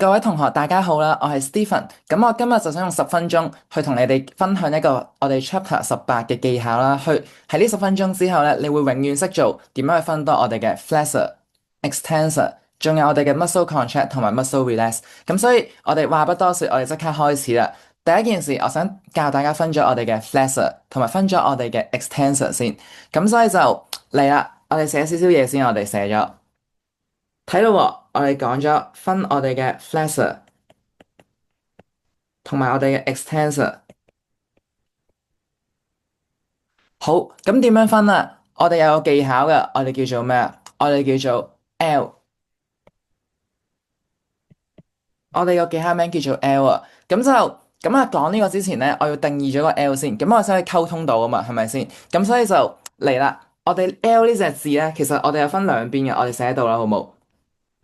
各位同學，大家好啦，我係 Stephen。咁我今日就想用10分鐘去同你哋分享一個我哋 Chapter 18嘅技巧啦。喺呢10分鐘之後咧，你會永遠識做點樣去分多我哋嘅 flexor、extensor，仲有我哋嘅 muscle contract 同埋 muscle relax。咁所以我哋話不多說，我哋即刻開始啦。第一件事，我想教大家分咗我哋嘅 flexor 同埋分咗我哋嘅 extensor 先。咁所以就嚟啦，我哋寫少少嘢先，我哋寫咗。睇到喎，我哋講咗分我哋嘅 flexor 同埋我哋嘅 extensor。好，咁點樣分啊？我哋有個技巧嘅，我哋叫做咩啊？我哋叫做 L。我哋個技巧名叫做 L 啊。咁講呢個之前咧，我要定義咗個 L 先。咁我先可以溝通到啊嘛，係咪先？咁所以就嚟啦。我哋 L 呢隻字咧，其實我哋有分兩邊嘅，我哋寫喺度啦，好冇？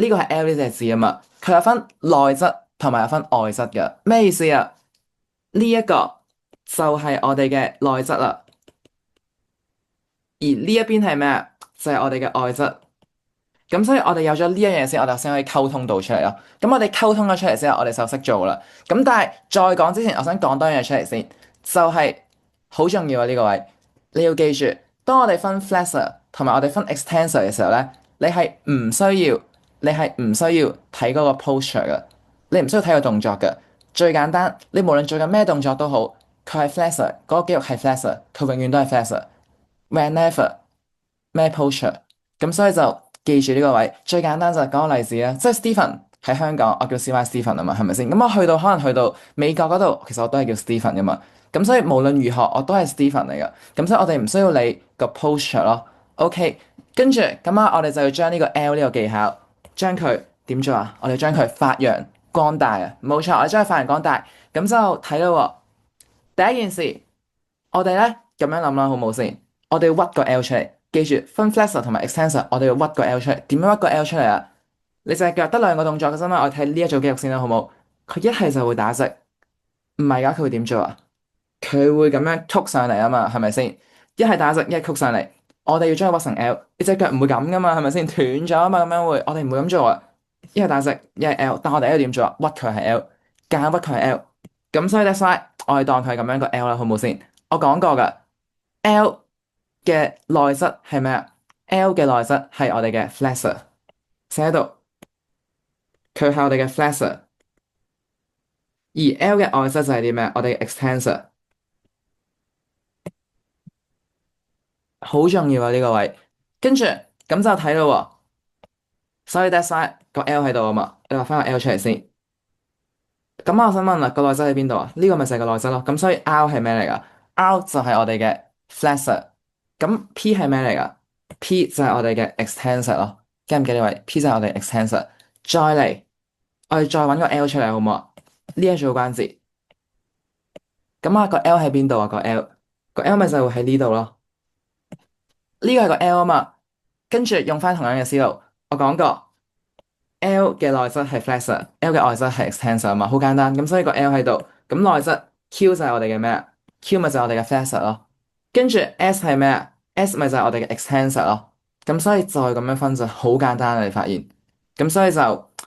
呢個係 L 呢隻字啊嘛，佢有分內側同埋有分外側嘅。咩意思啊？呢一個就係我哋嘅內側啦。而呢一邊係咩啊？就係我哋嘅外側。咁所以我哋有咗呢一樣嘢先，我哋先可以溝通到出嚟咯。咁我哋溝通咗出嚟之後，我哋就識做啦。咁但係再講之前，我想講多樣嘢出嚟先，就係好重要啊呢個位。你要記住，當我哋分 flexor 同埋我哋分 extensor 嘅時候咧，你係唔需要睇嗰個 posture 嘅，你唔需要睇個動作嘅。最簡單，你無論做緊咩動作都好，佢係 flexor，嗰個肌肉係 flexor，佢永遠都係 flexor。Whenever 咩 posture，咁所以就記住呢個位。最簡單就係講個例子啦，即係 Stephen 喺香港，我叫 CY Stephen 啊嘛，係咪先？咁我可能去到美國嗰度，其實我都係叫 Stephen 噶嘛。咁所以無論如何，我都係 Stephen 嚟噶。咁所以我哋唔需要理個 posture 咯。OK，跟住咁啊，我哋就要將呢個 L 呢個技巧，將佢點做啊？我哋將佢發揚光大啊！冇錯，我哋將佢發揚光大。咁就睇到喎，第一件事，我哋咧咁樣諗啦，好冇先？我哋要屈個 L 出嚟，記住分 flexor 同埋 extensor，我哋要屈個 L 出嚟。點樣屈個 L 出嚟啊？你隻腳得兩個動作嘅啫嘛，我睇呢一組肌肉先啦，好冇？佢一係就會打直，唔係噶，佢會點做啊？佢會咁樣曲上嚟啊嘛，係咪先？一係打直，一係曲上嚟。我哋要將佢屈成 L，你隻腳唔會咁噶嘛，係咪先？斷咗啊嘛，咁樣會，我哋唔會咁做啊。一係打直，一係 L，但我哋應該點做啊？屈佢係 L，夾硬屈佢係 L。咁所以 that's why 我哋當佢係咁樣個 L 啦，好冇先？我講過噶，L 嘅內側係咩啊？L 嘅內側係我哋嘅 flexor，寫喺度，佢係我哋嘅 flexor。而 L 嘅外側就係啲咩？我哋嘅 extensor，好重要啊呢個位。跟住咁就睇到喎，所以 that's why 個 L 喺度啊嘛，你畫翻個 L 出嚟先。咁我想問啦，個內側喺邊度啊？呢個咪就係個內側咯。咁所以 R 係咩嚟噶？R 就係我哋嘅 flexor。咁 P 係咩嚟噶？P 就係我哋嘅 extensor 咯。記唔記呢位？P 就係我哋 extensor。再嚟，我哋再揾個 L 出嚟好唔好啊？呢一組關節。咁啊，個 L 喺邊度啊？個 L 咪就會喺呢度咯。呢個係個 L 啊嘛。跟住用翻同樣嘅思路，我講過 L 嘅內側係 flexor，L 嘅外側係 extensor 啊嘛，好簡單。咁所以個 L 喺度，咁內側 Q 就係我哋嘅咩啊？Q 咪就係我哋嘅 flexor 咯。跟住 S 係咩啊？S 咪就係我哋嘅 extensor 咯。咁所以再咁樣分就好簡單啦，你發現。咁所以就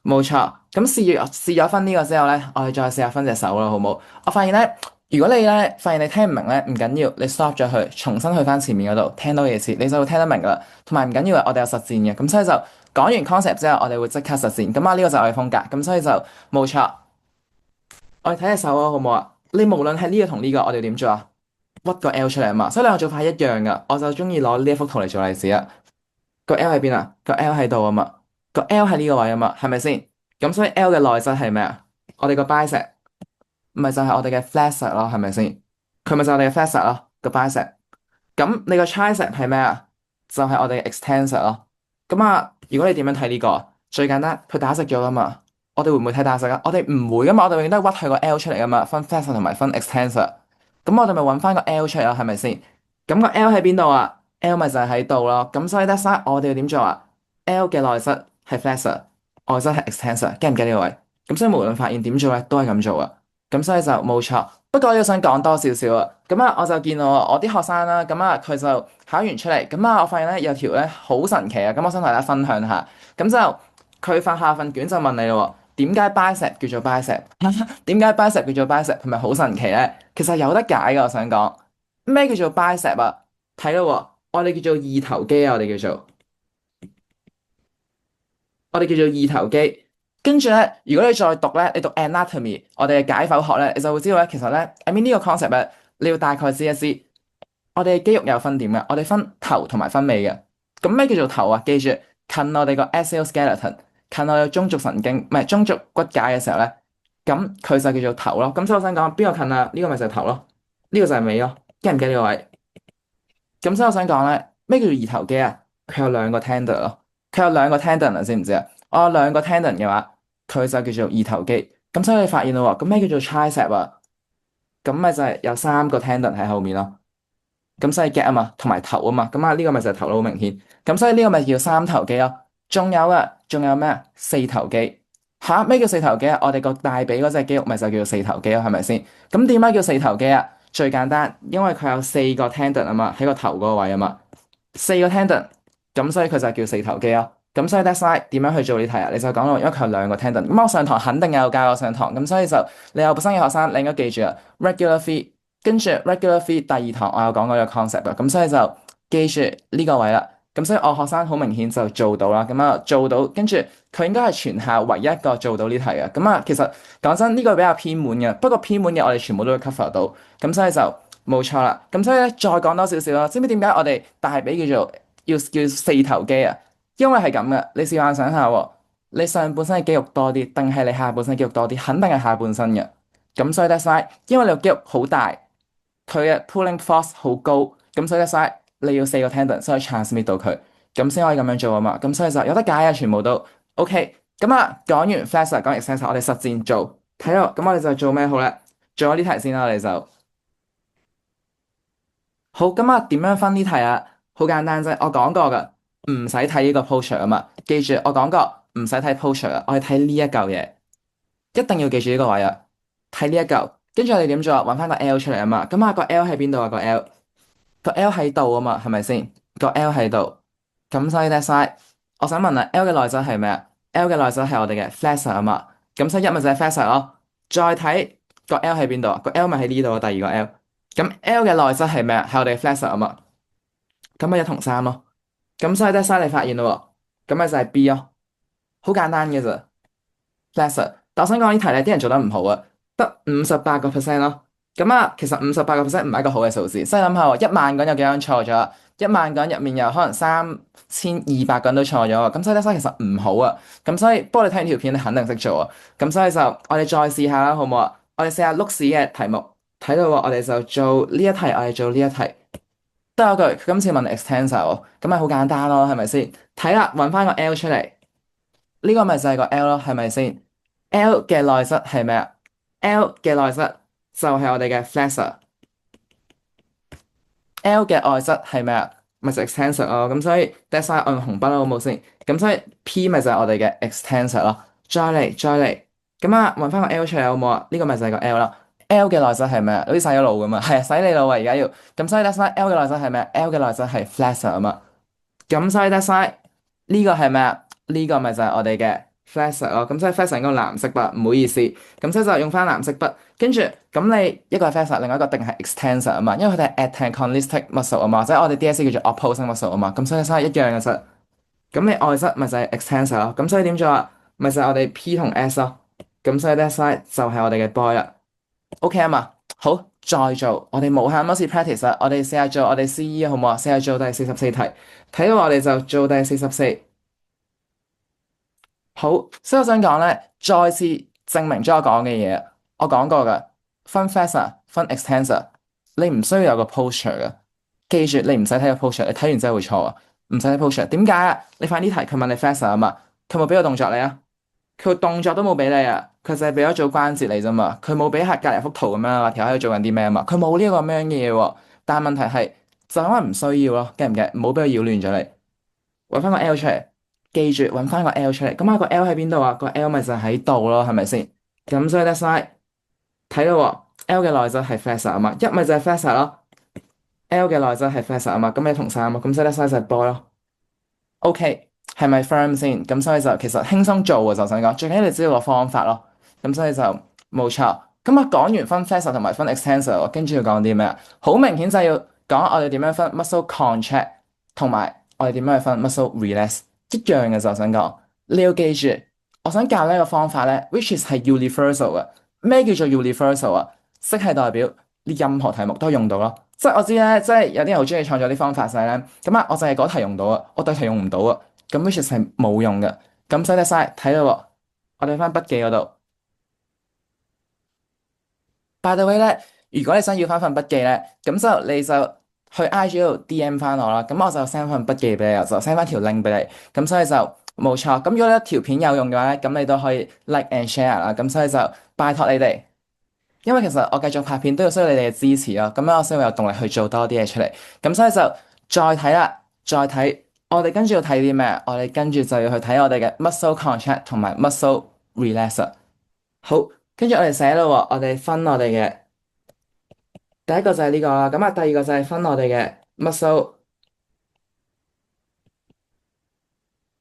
冇錯。咁試咗分呢個之後咧，我哋再試下分隻手咯，好冇？我發現咧，如果你咧發現你聽唔明咧，唔緊要，你 stop 咗佢，重新去翻前面嗰度聽多幾次，你就會聽得明噶啦。同埋唔緊要啊，我哋有實戰嘅。咁所以就講完 concept 之後，我哋會即刻實戰。咁啊，呢個就係我嘅風格。咁所以就冇錯。我哋睇隻手啊，好唔好啊？你無論係呢個同呢個，我哋點做啊？屈個 L 出嚟啊嘛，所以兩個做法係一樣噶。我就中意攞呢一幅圖嚟做例子啊。個 L 喺邊啊？個 L 喺度啊嘛，個 L 喺呢個位啊嘛，係咪先？咁所以 L 嘅內側係咩啊？我哋個 bicep 咪就係我哋嘅 flexor 咯，係咪先？佢咪就係我哋嘅 flexor 咯，個 bicep。咁你個 tricep 係咩啊？就係我哋嘅 extensor 咯。咁啊，如果你點樣睇呢個？最簡單，佢打直咗噶嘛。我哋會唔會睇打直啊？我哋唔會噶嘛，我哋永遠都係屈佢個 L 出嚟噶嘛，分 flexor 同埋分 extensor。咁我哋咪揾翻個 L 出嚟咯，係咪先？咁個 L 喺邊度啊？L 咪就係喺度咯。咁所以得晒，我哋要點做啊？L 嘅內側係 flexor，外側係 extensor，記唔記呢個位？咁所以無論發現點做咧，都係咁做啊。咁所以就冇錯。不過我都想講多少少啊。咁啊，我就見到我啲學生啦，咁啊佢就考完出嚟，咁啊我發現咧有條咧好神奇啊。咁我想同大家分享下。咁就佢發下份卷就問你咯，點解 bicep 叫做 bicep？點解 bicep 叫做 bicep？係咪好神奇咧？其實有得解㗎，我想講咩叫做 bicep 啊？睇到喎，我哋叫做二頭肌啊，我哋叫做二頭肌。跟住咧，如果你再讀咧，你讀 anatomy，我哋嘅解剖學咧，你就會知道咧，其實咧，I mean 呢個 concept 咧，你要大概知一知。我哋嘅肌肉有分點嘅，我哋分頭同埋分尾嘅。咁咩叫做頭啊？記住，近我哋個 exoskeleton，近我哋中軸神經，唔係中軸骨架嘅時候咧，咁佢就叫做頭咯。咁所以我想講邊個近啊？呢個咪就係頭咯，呢個就係尾咯。記唔記呢個位？咁所以我想講咧，咩叫做二頭肌啊？佢有兩個 tendon 咯，佢有兩個 tendon 啊，知唔知啊？我有兩個 tendon 嘅話，佢就叫做二頭肌。咁所以你發現咯喎，咁咩叫做 tricep 啊？咁咪就係有三個 tendon 喺後面咯。咁所以 get 啊嘛，同埋頭啊嘛，咁啊呢個咪就係頭咯，好明顯。咁所以呢個咪叫三頭肌咯。仲有啊，仲有咩啊？四頭肌。吓，咩叫四頭肌啊？我哋個大髀嗰隻肌肉咪就叫做四頭肌咯，係咪先？咁點解叫四頭肌啊？最簡單，因為佢有四個 tendon 啊嘛，喺個頭嗰個位啊嘛，四個 tendon，咁所以佢就叫四頭肌咯。咁所以 that's why 點樣去做呢題啊？你就講到，因為佢有兩個 tendon。咁我上堂肯定有教我上堂，咁所以就你有新嘅學生，你應該記住啊，regular fee。跟住 regular fee 第二堂我有講過呢個 concept 嘅，咁所以就記住呢個位啦。咁所以我學生好明顯就做到啦，咁啊做到，跟住佢應該係全校唯一一個做到呢題嘅。咁啊，其實講真呢個比較偏門嘅，不過偏門嘅我哋全部都會 cover 到，咁所以就冇錯啦。咁所以咧再講多少少啦，知唔知點解我哋大髀叫做叫四頭肌啊？因為係咁嘅，你試幻想下喎，你上半身嘅肌肉多啲，定係你下半身肌肉多啲？肯定係下半身嘅。咁所以 that's why，因為你個肌肉好大。佢嘅 pulling force 好高，咁所以咧，所你要四個 tendon 先可以 transmit 到佢，咁先可以咁樣做啊嘛。咁所以就有得解啊，全部都 OK。咁啊，講完 flexor，講完 extensor，我哋實戰做，睇到咁我哋就做咩好咧？做咗呢題先啦，我哋就好。咁啊，點樣分呢題啊？好簡單啫，我講過噶，唔使睇呢個 posture 啊嘛。記住我講過，唔使睇 posture 啊，我係睇呢一嚿嘢，一定要記住呢個位啊。睇呢一嚿，跟住我哋點做啊？揾翻個 L 出嚟啊嘛。咁啊，個 L 喺邊度啊？個 L。個 L 喺度啊嘛，係咪先？個 L 喺度，咁所以 that's why 我想問啊，L 嘅內側係咩啊？L 嘅內側係我哋嘅 flexor 啊嘛，咁所以一咪就係 flexor 咯。再睇個 L 喺邊度啊？個 L 咪喺呢度啊，第二個 L。咁 L 嘅內側係咩啊？係我哋嘅 flexor 啊嘛，咁咪一同三咯。咁所以 that's why 你發現咯喎，咁咪就係 B 咯，好簡單嘅咋。Flexor，但我想講呢題咧，啲人做得唔好啊，得58%咯。咁啊，其實58%唔係一個好嘅數字。所以諗下喎，1萬個人有幾多人錯咗啊？1萬個人入面有可能3200個人都錯咗啊。咁所以咧，所以其實唔好啊。咁所以，不過你睇完條片，你肯定識做啊。咁所以就我哋再試下啦，好唔好啊？我哋試下碌屎嘅題目，睇到喎，我哋就做呢一題，我哋做呢一題。得有句，佢今次問 extensor 喎，咁咪好簡單咯，係咪先？睇啦，揾翻個 L 出嚟。呢個咪就係個 L 咯，係咪先？L 嘅內側係咩啊？L 嘅內側就係我哋嘅 flexor，L 嘅外側係咩啊？咪就 extensor 咯。咁所以 that's why 我用紅筆啦，好冇先？咁所以 P 咪就係我哋嘅 extensor 咯。再嚟，咁啊，揾翻個 L 出嚟好冇啊？呢個咪就係個 L 啦。L 嘅內側係咩啊？好似洗咗腦咁啊，係啊，洗你腦啊，而家要。咁所以 that's why L 嘅內側係咩？L 嘅內側係 flexor 啊嘛。咁所以 that's why 呢個係咩啊？呢個咪就係我哋嘅 flexor 咯。咁所以 flexor 應該藍色筆，唔好意思。咁所以就用翻藍色筆，跟住咁你一個係 flexor，另外一個定係 extensor 啊嘛。因為佢哋係 antagonistic muscle 啊嘛，即係我哋 DSE 叫做 opposing muscle 啊嘛。咁所以係一樣嘅啫。咁你外側咪就係 extensor 咯。咁所以點做啊？咪就係我哋 P 同 S 咯。咁所以 that side 就係我哋嘅 boy 啦。OK 啊嘛，好，再做，我哋無限多次 practice 啦，我哋試下做我哋 CE 好唔好啊？試下做第44題，睇到我哋就做第44。好，所以我想講咧，再次證明咗我講嘅嘢，我講過嘅，分 flexor 分 extensor，你唔需要有個 posture 嘅，記住你唔使睇個 posture，你睇完之後會錯啊，唔使睇 posture，點解啊？你發呢題佢問你 flexor 啊嘛，佢冇俾個動作你啊？佢動作都冇俾你啊，佢就係俾咗做關節你啫嘛，佢冇俾下隔離幅圖咁樣話條喺度做緊啲咩啊嘛，佢冇呢個咁樣嘅嘢喎。但係問題係就可能唔需要咯，記唔記？唔好俾佢擾亂咗你，揾翻個 L 出嚟，記住揾翻個 L 出嚟。咁啊個 L 喺邊度啊？個 L 咪就喺度咯，係咪先？咁所以 that's why 睇到喎，L 嘅內側係 flexor 啊嘛，一咪就係 flexor 咯，L 嘅內側係 flexor 啊嘛，咁你同晒啊嘛，咁所以 that's why 就係 boy 咯。OK，係咪 firm 先？咁所以就其實輕鬆做啊，就想講，最緊要你知道個方法咯。咁所以就冇錯。咁啊講完分 flexor 同埋分 extensor，我跟住要講啲咩啊？好明顯就係要講我哋點樣分 muscle contract 同埋我哋點樣去分 muscle relax，一樣嘅就想講。你要記住，我想教呢個方法咧，which is 係 universal 嘅。咩叫做 universal 啊？即係代表你任何題目都用到咯。即係我知咧，即係有啲人好中意創造啲方法就係咧，咁啊我就係嗰題用到啊，我對題用唔到啊。咁 which is 係冇用嘅。咁所以晒睇到喎，我哋翻筆記嗰度。By the way 咧，如果你想要翻份筆記咧，咁就你就去 IG 度 DM 翻我啦。咁我就 send 份筆記俾你，我就 send 翻條 link 俾你。咁所以就冇錯。咁如果呢一條片有用嘅話咧，咁你都可以 like and share 啦。咁所以就拜託你哋，因為其實我繼續拍片都要需要你哋嘅支持咯。咁樣我先會有動力去做多啲嘢出嚟。咁所以就再睇啦，再睇。我哋跟住要睇啲咩？我哋跟住就要去睇我哋嘅 muscle contract 同埋 muscle relaxer。好，跟住我哋寫咯喎，我哋分我哋嘅第一個就係呢個啦，咁啊第二個就係分我哋嘅 muscle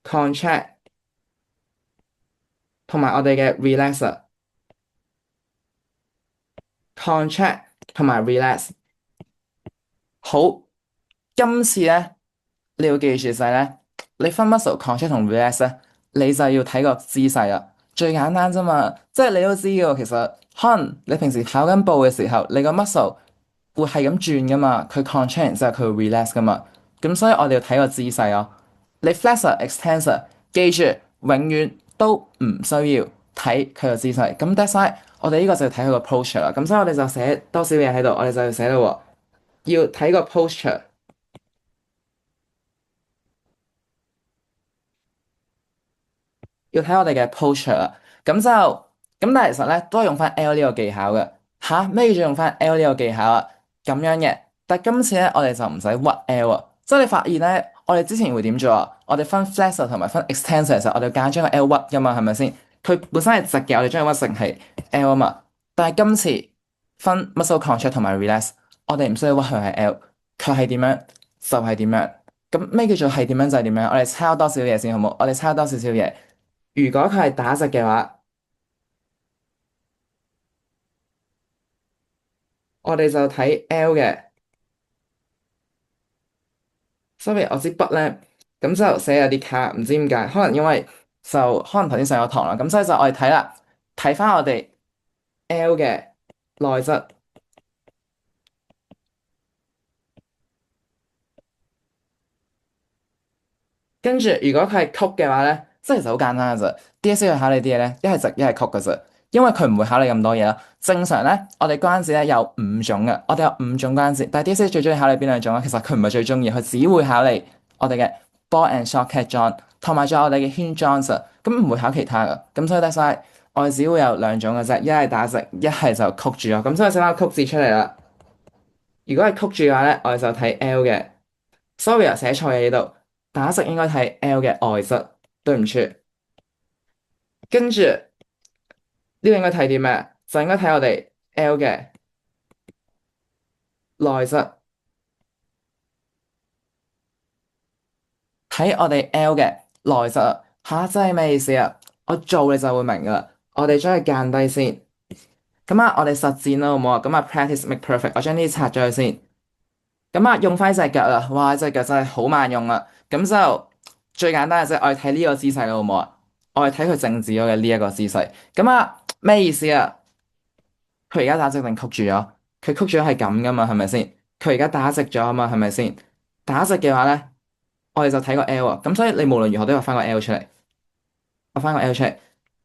contract 同埋我哋嘅 relaxer，contract 同埋 relax。好，今次咧你要記住就係咧，你分 muscle contract 同 relax 咧，你就要睇個姿勢啦。最簡單啫嘛，即係你都知嘅，其實可能你平時跑緊步嘅時候，你個 muscle 會係咁轉噶嘛，佢 contract 然之後佢會 relax 噶嘛，咁所以我哋要睇個姿勢咯。你 flexor extensor 記住永遠都唔需要睇佢個姿勢。咁 that's why 我哋呢個就要睇佢個 posture 啦。咁所以我哋就寫多少嘢喺度，我哋就要寫到喎，要睇個 posture。要睇我哋嘅 posture 啦，咁但係其實咧都係用翻 L 呢個技巧嘅。吓？咩叫做用翻 L 呢個技巧啊？咁樣嘅，但係今次咧我哋就唔使屈 L 啊，即係你發現咧，我哋之前會點做啊？我哋分 flexor 同埋分 extensor 嘅時候，我哋夾硬將個 L 屈噶嘛，係咪先？佢本身係直嘅，我哋將佢屈成係 L 啊嘛。但係今次分 muscle contract 同埋 relax，我哋唔需要屈佢係 L，佢係點樣就係點樣。咁咩叫做係點樣就係點樣？我哋抄多少嘢先好冇？我哋抄多少少嘢。如果佢係打直嘅話，我哋就睇 L 嘅。sorry，我支筆咧，咁就寫有啲卡，唔知點解，可能因為就可能頭先上咗堂啦，咁所以就我哋睇啦，睇翻我哋 L 嘅內側，跟住如果佢係曲嘅話咧，即係其實好簡單嘅啫。DSE 去考你啲嘢咧，一係直一係曲嘅啫，因為佢唔會考你咁多嘢啦。正常咧，我哋關節咧有五種嘅，我哋有五種關節，但係 DSE 最中意考你邊兩種啊？其實佢唔係最中意，佢只會考你我哋嘅 ball and socket joint，同埋仲有我哋嘅 hinge joints 啊，咁唔會考其他嘅。咁所以得晒，我哋只會有兩種嘅啫，一係打直，一係就曲住咯。咁所以寫翻個曲字出嚟啦。如果係曲住嘅話咧，我哋就睇 L 嘅。sorry 啊，寫錯嘢呢度。打直應該睇 L 嘅外側，對唔住。跟住呢個應該睇啲咩？就應該睇我哋 L 嘅內側，睇我哋 L 嘅內側啊！吓，真係咩意思啊？我做你就會明噶啦。我哋將佢間低先。咁啊，我哋實戰啦，好唔好啊？咁啊，practice make perfect。我將呢啲拆咗佢先。咁啊，用翻隻腳啦。哇，隻腳真係好慢用啊。咁就最簡單嘅啫，我哋睇呢個姿勢啦，好唔好啊？我哋睇佢靜止咗嘅呢一個姿勢。咁啊，咩意思啊？佢而家打直定曲住咗？佢曲住咗係咁噶嘛，係咪先？佢而家打直咗啊嘛，係咪先？打直嘅話咧，我哋就睇個 L 啊。咁所以你無論如何都要畫翻個 L 出嚟，畫翻個 L 出嚟。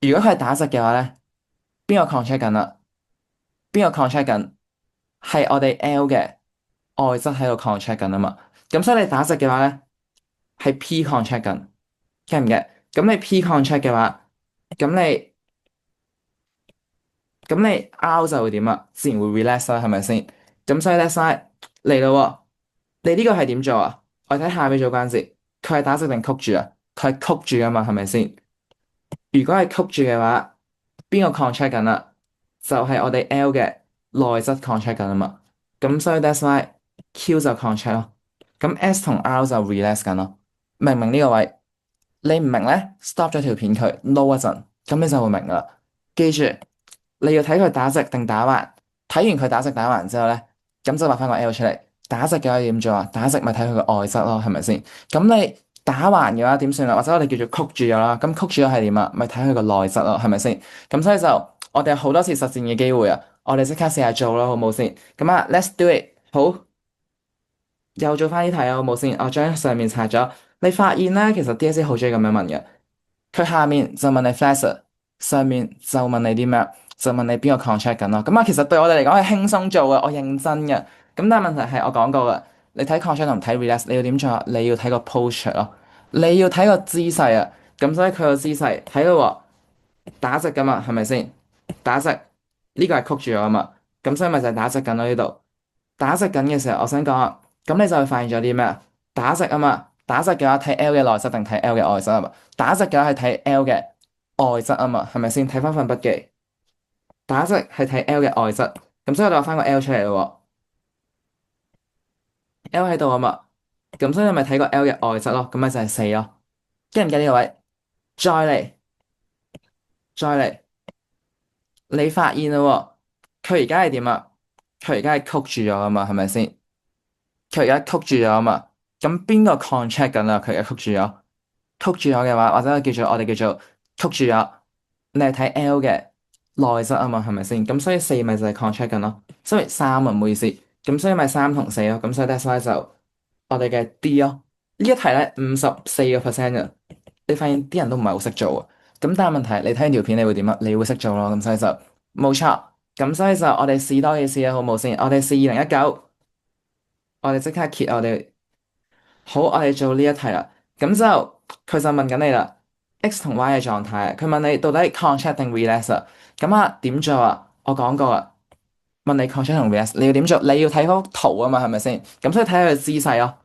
如果佢係打直嘅話咧，邊個 contract 緊啊？邊個 contract 緊？係我哋 L 嘅外側喺度 contract 緊啊嘛。咁所以你打直嘅話咧，係 P contract 緊，記唔記？咁你 P contract 嘅話，咁你咁你 R 就會點啊？自然會 relax 啦，係咪先？咁所以 let's say 嚟咯喎，你呢個係點做啊？我睇下尾組關節，佢係打直定曲住啊？佢係曲住啊嘛，係咪先？如果係曲住嘅話，邊個 contract 緊啊？就係我哋 L 嘅內側 contract 緊啊嘛。咁所以 that's why Q 就 contract 咯，咁 S 同 R 就 relax 緊咯。明唔明呢個位？你唔明咧，stop 咗條片佢撈一陣，咁你就會明噶啦。記住，你要睇佢打直定打橫。睇完佢打直打橫之後咧，咁就畫翻個 L 出嚟。打直嘅話點做啊？打直咪睇佢個外側咯，係咪先？咁你打橫嘅話點算啊？或者我哋叫做曲住咗啦。咁曲住咗係點啊？咪睇佢個內側咯，係咪先？咁所以就我哋有好多次實戰嘅機會啊！我哋即刻試下做咯，好冇先？咁啊，let's do it。好。又做翻啲題啊，好冇先？我將上面拆咗，你發現咧，其實 DSE 好中意咁樣問嘅。佢下面就問你 flash，上面就問你啲咩？就問你邊個 contract 緊咯。咁啊，其實對我哋嚟講係輕鬆做嘅，我認真嘅。咁但係問題係我講過嘅，你睇 contract 同睇 relax，你要點做啊？你要睇個 posture 咯，你要睇個姿勢啊。咁所以佢個姿勢睇到喎，打直噶嘛，係咪先？打直呢個係曲住咗啊嘛。咁所以咪就係打直緊咯呢度。打直緊嘅時候，我想講啊，咁你就會發現咗啲咩啊？打直啊嘛，打直嘅話睇 L 嘅內側定睇 L 嘅外側啊嘛？打直嘅話係睇 L 嘅外側啊嘛，係咪先？睇翻份筆記，打直係睇 L 嘅外側，咁所以我哋畫翻個 L 出嚟咯喎，L 喺度啊嘛，咁所以你咪睇個 L 嘅外側咯，咁咪就係四咯。記唔記呢個位？再嚟，再嚟，你發現啦喎，佢而家係點啊？佢而家係曲住咗啊嘛，係咪先？佢而家曲住咗啊嘛，咁邊個 contract 緊啊？佢而家曲住咗，曲住咗嘅話，或者叫做我哋叫做曲住咗，你係睇 L 嘅內側啊嘛，係咪先？咁所以四咪就係 contract 緊咯，所以三啊，唔好意思，咁所以咪三同四咯，咁所以 that's why 就我哋嘅 D 咯。呢一題咧54%嘅，你發現啲人都唔係好識做啊。咁但係問題，你睇完條片你會點啊？你會識做咯，咁所以就冇錯。咁所以就我哋試多幾次啊，好冇先？我哋試2019。我哋即刻揭我哋好，我哋做呢一題啦。咁之後佢就問緊你啦，X 同 Y 嘅狀態，佢問你到底 contract 定 relax 啊？咁啊點做啊？我講過啦，問你 contract 同 relax，你要點做？你要睇幅圖啊嘛，係咪先？咁所以睇下佢姿勢咯。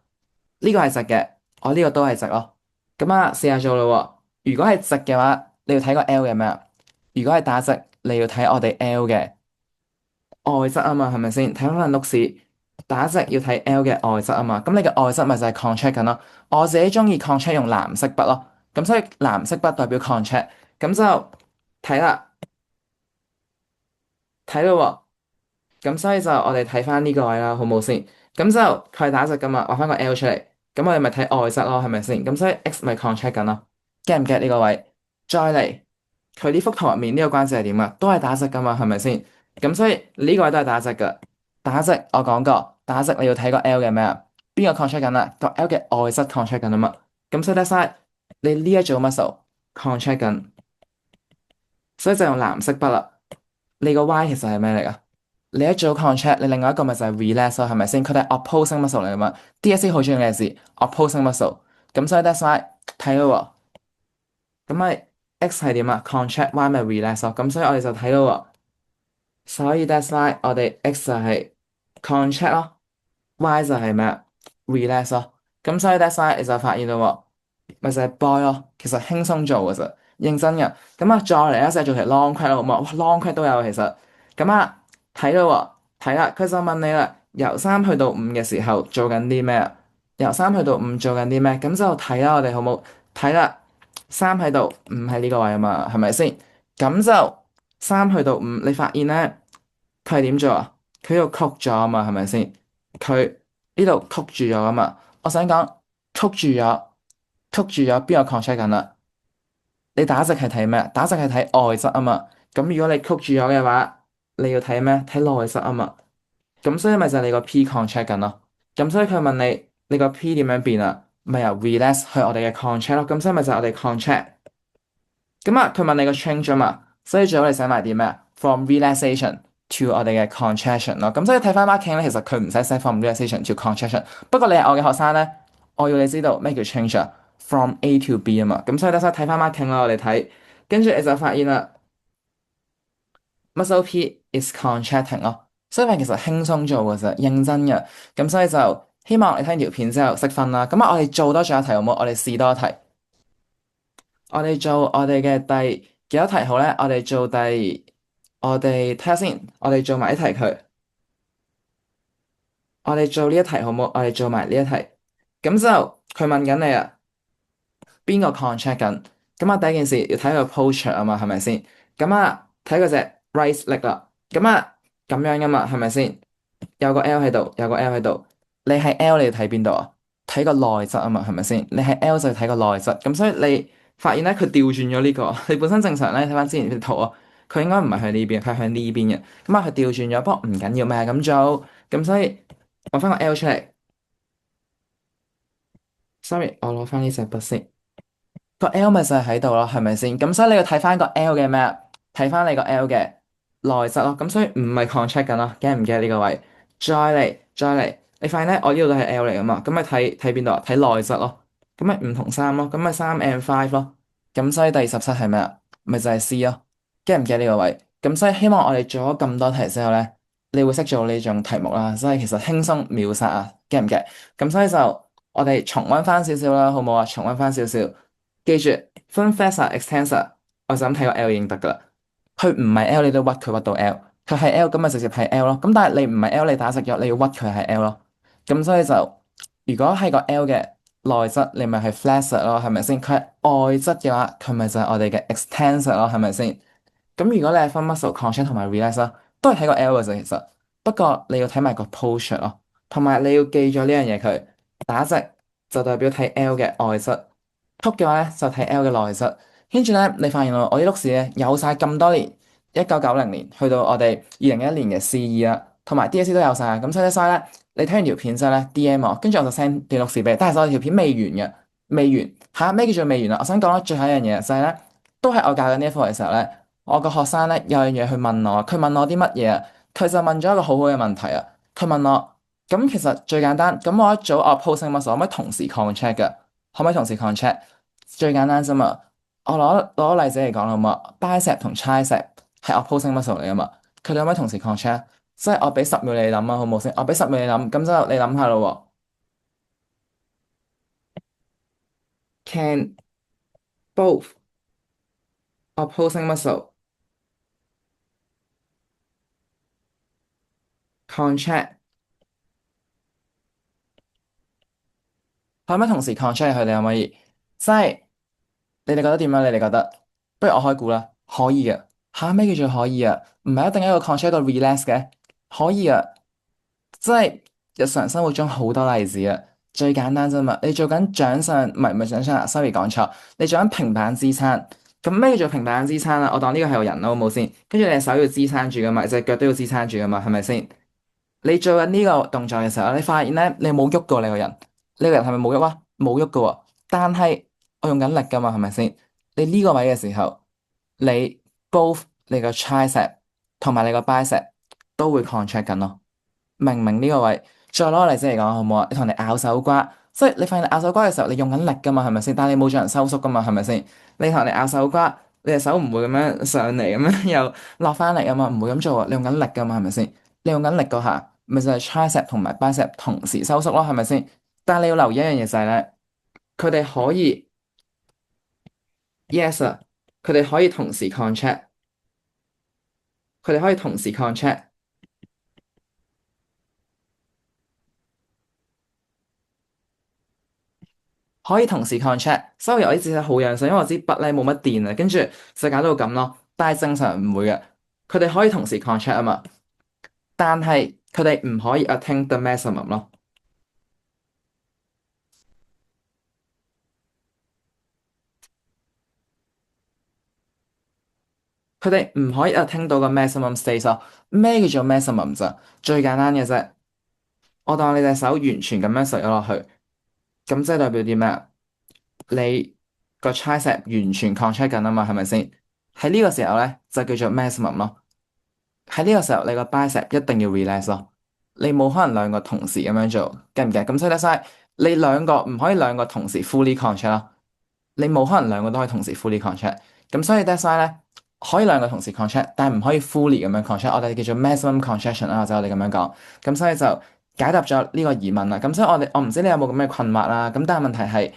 呢個係直嘅，我呢個都係直咯。咁啊試下做咯喎。如果係直嘅話，你要睇個 L 嘅咩啊？如果係打直，你要睇我哋 L 嘅外側啊嘛，係咪先？睇翻份碌士，打直要睇 L 嘅外側啊嘛，咁你嘅外側咪就係 contract 緊咯。我自己中意 contract 用藍色筆咯，咁所以藍色筆代表 contract，咁就睇啦，睇到喎，咁所以就我哋睇翻呢個位啦，好冇先？咁就佢係打直噶嘛，畫翻個 L 出嚟，咁我哋咪睇外側咯，係咪先？咁所以 X 咪 contract 緊咯，get 唔 get 呢個位？再嚟，佢呢幅圖入面呢個關節係點啊？都係打直噶嘛，係咪先？咁所以呢個位都係打直噶。打直我講過，打直你要睇個 L 嘅咩啊？邊個 contract 緊啊？個 L 嘅外側 contract 緊啊嘛。咁所以 that's why 你呢一組 muscle contract 緊，所以就用藍色筆啦。你個 Y 其實係咩嚟噶？你一組 contract，你另外一個咪就係 relax 咯，係咪先？佢哋係 opposing muscle 嚟噶嘛？DSE 好中意嘅字 opposing muscle。咁所以 that's why 睇到喎，咁咪 X 係點啊？contract，Y 咪 relax 咯。咁所以我哋就睇到喎，所以 that's why 我哋 X 就係 contract 咯。Y 就係咩啊？relax 咯，咁所以 that's why 你就發現到喎，咪就係 boy 咯，其實輕鬆做嘅啫，認真嘅。咁啊，再嚟一隻做題 long quit 咯，好唔好？哇，long quit 都有其實。咁啊，睇到喎，睇啦，佢就問你啦，由三去到五嘅時候做緊啲咩啊？由三去到五做緊啲咩？咁就睇啦，我哋好冇睇啦。三喺度，五喺呢個位啊嘛，係咪先？咁就三去到五，你發現咧，佢係點做啊？佢呢度曲咗啊嘛，係咪先？佢呢度曲住咗啊嘛，我想講曲住咗，曲住咗邊個 contract 緊啦？你打直係睇咩？打直係睇外側啊嘛。咁如果你曲住咗嘅話，你要睇咩？睇內側啊嘛。咁所以咪就係你個 P contract 緊咯。咁所以佢問你，你個 P 點樣變啊？咪由 relax 去我哋嘅 contract 咯。咁所以咪就係我哋 contract。咁啊，佢問你個 change 啊嘛，所以最好你寫埋啲咩啊？From relaxation to 我哋嘅 contraction 咯。咁所以睇翻 marking 咧，其實佢唔使寫 from relaxation to contraction。不過你係我嘅學生咧，我要你知道咩叫 change 啊？From A to B 啊嘛。咁所以咧，睇翻 marking 啦，我哋睇，跟住你就發現啦，muscle P is contracting 咯。所以話其實輕鬆做嘅啫，認真嘅。咁所以就希望你睇完條片之後識分啦。咁啊，我哋做多咗一題好唔好？我哋試多一題。我哋做我哋嘅第幾多題好咧？我哋睇下先，我哋做埋一題佢。我哋做呢一題好唔好？我哋做埋呢一題。咁就佢問緊你啊，邊個 contract 緊？咁啊，第一件事要睇佢 posture 啊嘛，係咪先？咁啊，睇嗰隻 right leg 啦。咁啊，咁樣噶嘛，係咪先？有個 L 喺度，有個 L 喺度。你係 L，你要睇邊度啊？睇個內側啊嘛，係咪先？你係 L 就睇個內側。咁所以你發現咧，佢調轉咗呢個。你本身正常咧，睇翻之前啲圖啊，佢應該唔係向呢邊，佢係向呢邊嘅。咁啊，佢調轉咗，不過唔緊要，咪係咁做。咁所以揾翻個 L 出嚟。Sorry，我攞翻呢隻筆先。個 L 咪就係喺度咯，係咪先？咁所以你要睇翻個 L 嘅咩？睇翻你個 L 嘅內側咯。咁所以唔係 contract 緊咯，驚唔驚呢個位？再嚟，再嚟，你發現咧，我呢度都係 L 嚟噶嘛？咁咪睇邊度啊？睇內側咯。咁咪唔同三咯，咁咪3 and 5咯。咁所以第17係咩啊？咪就係 C 咯。驚唔驚呢個位？咁所以希望我哋做咗咁多題之後咧，你會識做呢種題目啦。所以其實輕鬆秒殺啊，驚唔驚？咁所以就我哋重溫翻少少啦，好唔好啊？重溫翻少少。記住，fun flexor extensor，我就咁睇個 L 已經得噶啦。佢唔係 L，你都屈佢屈到 L。佢係 L，咁咪直接係 L 咯。咁但係你唔係 L，你打直咗，你要屈佢係 L 咯。咁所以就如果係個 L 嘅內側，你咪係 flexor 咯，係咪先？佢係外側嘅話，佢咪就係我哋嘅 extensor 咯，係咪先？咁如果你係分 muscle contract 同埋 relax 啦，都係睇個 L 嘅啫，其實。不過你要睇埋個 posture 咯，同埋你要記咗呢樣嘢佢打直就代表睇 L 嘅外側。曲嘅話咧就睇 L 嘅內側，跟住咧你發現我啲碌士咧有晒咁多年，1990年去到我哋2021年嘅 CE 啦，同埋 DSE 都有晒。咁所以咧你睇完條片之後咧 DM 我，跟住我就 send 段碌士俾你。但係我條片未完嘅，未完嚇咩叫做未完啊？我想講咧最後一樣嘢就係咧，都係我教緊呢一課嘅時候咧，我個學生咧有樣嘢去問我，佢問我啲乜嘢啊？佢就問咗一個好好嘅問題啊！佢問我咁其實最簡單，咁我一組 opposing muscle 可唔可以同時 contract 嘅？可唔可以同時 contract？最簡單啫嘛，我攞例子嚟講啦，好嘛？bicep 同 tricep 係 opposing muscle 嚟噶嘛，佢哋可唔可以同時 contract？即係我俾10秒你諗啊，好唔好先？我俾10秒你諗，咁之後你諗下咯喎。Can both opposing muscle contract？可唔可以同時 contract？佢哋可唔可以？即係你哋覺得點啊？你哋覺得？不如我開估啦，可以嘅。嚇咩叫做可以啊？唔係一定一個 contract 一個 relax 嘅，可以啊。即係日常生活中好多例子啊，最簡單啫嘛。你做緊掌上，唔係掌上壓，sorry 講錯。你做緊平板支撐，咁咩叫做平板支撐啊？我當呢個係個人啦，好冇先？跟住你隻手要支撐住噶嘛，隻腳都要支撐住噶嘛，係咪先？你做緊呢個動作嘅時候，你發現咧，你冇喐過你個人，你個人係咪冇喐啊？冇喐噶喎，但係我用緊力噶嘛，係咪先？你呢個位嘅時候，你 both 你個 tricep 同埋你個 bicep 都會 contract 緊咯。明唔明呢個位？再攞個例子嚟講，好唔好啊？你同人哋拗手瓜，即係你發現你拗手瓜嘅時候，你用緊力噶嘛，係咪先？但係你冇做人收縮噶嘛，係咪先？你同人哋拗手瓜，你隻手唔會咁樣上嚟，咁樣又落翻嚟啊嘛，唔會咁做啊！你用緊力噶嘛，係咪先？你用緊力嗰下，咪就係 tricep 同埋 bicep 同時收縮咯，係咪先？但係你要留意一樣嘢就係咧，佢哋可以 yes 啊，佢哋可以同時 contract，佢哋可以同時 contract。可以同時 contract，sorry 我啲字係好樣衰，因為我支筆咧冇乜電啊，跟住就搞到咁咯。但係正常唔會嘅，佢哋可以同時 contract 啊嘛，但係佢哋唔可以 attain the maximum 咯。佢哋唔可以 attain 到個 maximum state 咯。咩叫做 maximum 咋？最簡單嘅啫，我當你隻手完全咁樣垂咗落去，咁即係代表啲咩啊？你個 tricep 完全 contract 緊啊嘛，係咪先？喺呢個時候咧就叫做 maximum 咯。喺呢個時候，你個 bicep 一定要 relax 咯。你冇可能兩個同時咁樣做，記唔記？咁所以得晒，你兩個唔可以兩個同時 fully contract 咯。你冇可能兩個都可以同時 fully contract。咁所以得晒咧，可以兩個同時 contract，但係唔可以 fully 咁樣 contract。我哋叫做 maximum contraction 啦，或者我哋咁樣講。咁所以就解答咗呢個疑問啦。咁所以我唔知你有冇咁嘅困惑啦。咁但係問題係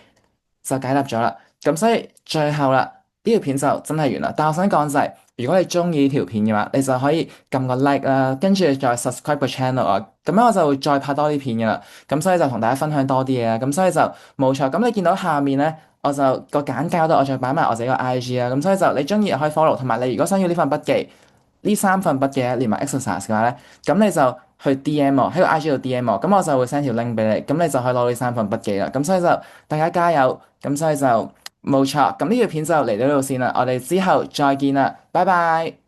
就解答咗啦。咁所以最後啦，呢條片就真係完啦。但係我想講就係，如果你中意呢條片嘅話，你就可以撳個 like 啦，跟住再 subscribe 個 channel 啊。咁樣我就會再拍多啲片嘅啦。咁所以就同大家分享多啲嘢啦。咁所以就冇錯。咁你見到下面咧，我就個簡介嗰度我再擺埋我自己個 IG 啦。咁所以就你中意可以 follow，同埋你如果想要呢份筆記，呢3份筆記咧連埋 exercise 嘅話咧，咁你就去 DM 我喺個 IG 度 DM 我，咁我就會 send 條 link 俾你，咁你就可以攞呢3份筆記啦。咁所以就大家加油，咁所以就冇錯。咁呢條片就嚟到呢度先啦，我哋之後再見啦，拜拜。